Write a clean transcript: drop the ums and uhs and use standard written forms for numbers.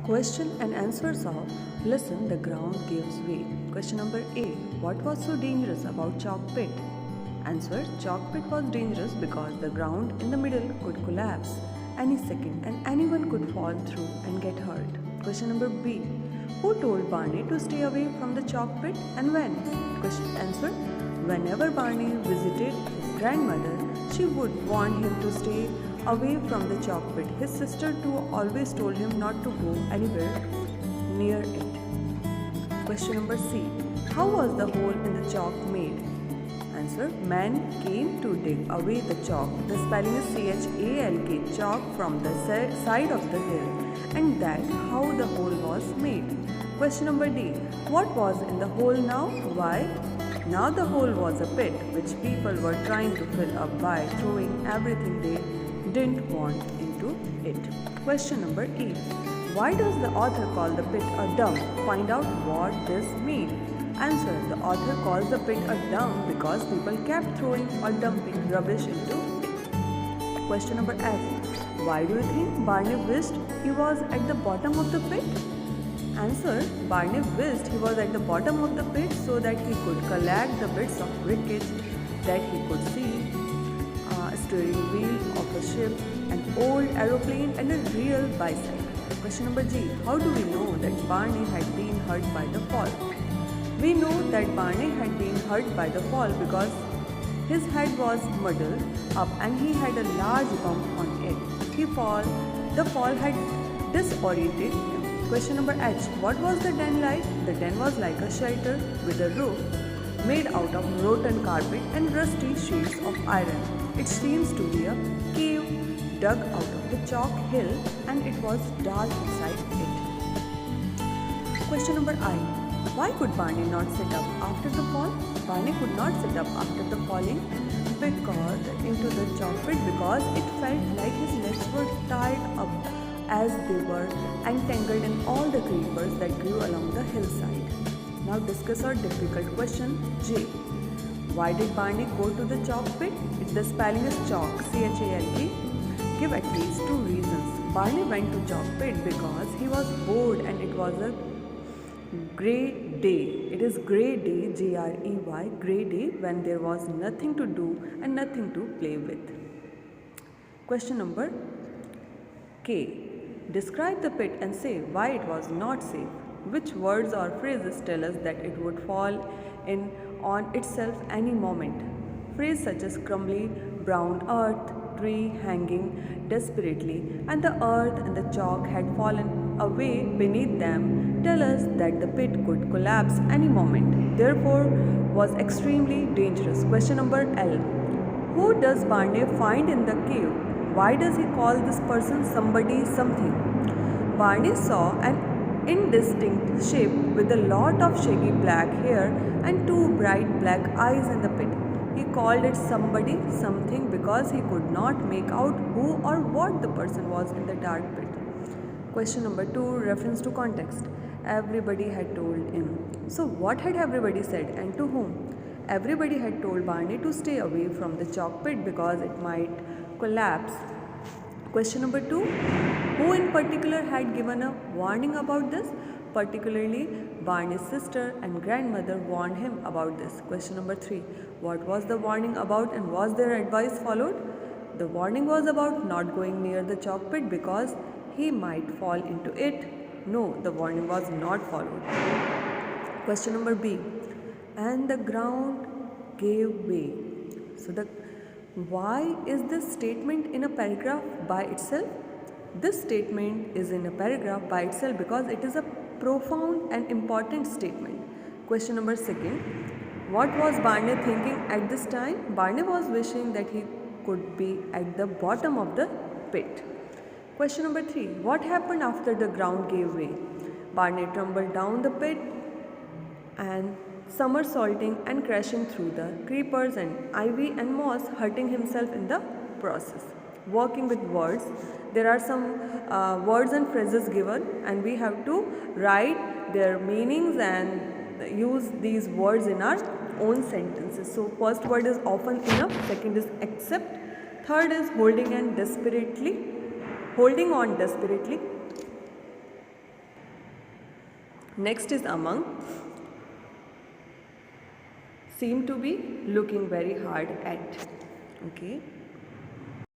Question and answers of Listen, the ground gives way. Question number A. What was so dangerous about chalk pit? Answer. Chalk pit was dangerous because the ground in the middle could collapse any second and anyone could fall through and get hurt. Question number B. Who told Barney to stay away from the chalk pit and when? Question answer. Whenever Barney visited his grandmother, she would warn him to stay away from the chalk pit. His sister too always told him not to go anywhere near it. Question number C. How was the hole in the chalk made? Answer. Man came to dig away the chalk. The spelling is CHALK, chalk from the side of the hill. And that how the hole was made. Question number D. What was in the hole now? Why? Now the hole was a pit which people were trying to fill up by throwing everything they didn't want into it. Question number E. Why does the author call the pit a dump? Find out what this means. Answer. The author calls the pit a dump because people kept throwing or dumping rubbish into it. Question number F. Why do you think Barney wished he was at the bottom of the pit? Answer. Barney wished he was at the bottom of the pit so that he could collect the bits of wreckage that he could see, a steering wheel of a ship, an old aeroplane and a real bicycle. Question number G. How do we know that Barney had been hurt by the fall? We know that Barney had been hurt by the fall because his head was muddled up and he had a large bump on it. The fall had disoriented him. Question number H. What was the den like? The den was like a shelter with a roof made out of rotten carpet and rusty sheets of iron. It seems to be a cave dug out of the chalk hill and it was dark inside it. Question number I. Why could Barney not sit up after the fall? Barney could not sit up after the falling into the chalk pit because it felt like his legs were tied up as they were entangled in all the creepers that grew along the hillside. Now discuss our difficult question J. Why did Barney go to the chalk pit? The spelling is chalk, CHALK. Give at least two reasons. Barney went to chalk pit because he was bored and it was a grey day. It is grey day, GREY, grey day when there was nothing to do and nothing to play with. Question number K. Describe the pit and say why it was not safe. Which words or phrases tell us that it would fall in on itself any moment? Phrases such as crumbly brown earth, tree hanging desperately, and the earth and the chalk had fallen away beneath them tell us that the pit could collapse any moment, therefore was extremely dangerous. Question number L. Who does Barney find in the cave? Why does he call this person somebody something? Barney saw an indistinct shape with a lot of shaggy black hair and two bright black eyes in the pit. He called it somebody something because he could not make out who or what the person was in the dark pit. Question number 2. Reference to context. Everybody had told him. So what had everybody said and to whom? Everybody had told Barney to stay away from the chalk pit because it might collapse. Question number 2. Who in particular had given a warning about this? Particularly Barney's sister and grandmother warned him about this. Question number 3. What was the warning about and was their advice followed? The warning was about not going near the chalk pit because he might fall into it. No, the warning was not followed. Question number B. And the ground gave way. So why is this statement in a paragraph by itself? This statement is in a paragraph by itself because it is a profound and important statement. Question number 2. What was Barney thinking at this time? Barney was wishing that he could be at the bottom of the pit. Question number 3. What happened after the ground gave way? Barney tumbled down the pit and somersaulting and crashing through the creepers and ivy and moss, hurting himself in the process. Working with words. There are some words and phrases given and we have to write their meanings and use these words in our own sentences. So first word is often enough, second is except, third is holding on desperately, Next is Amang. Seem to be looking very hard at. Okay.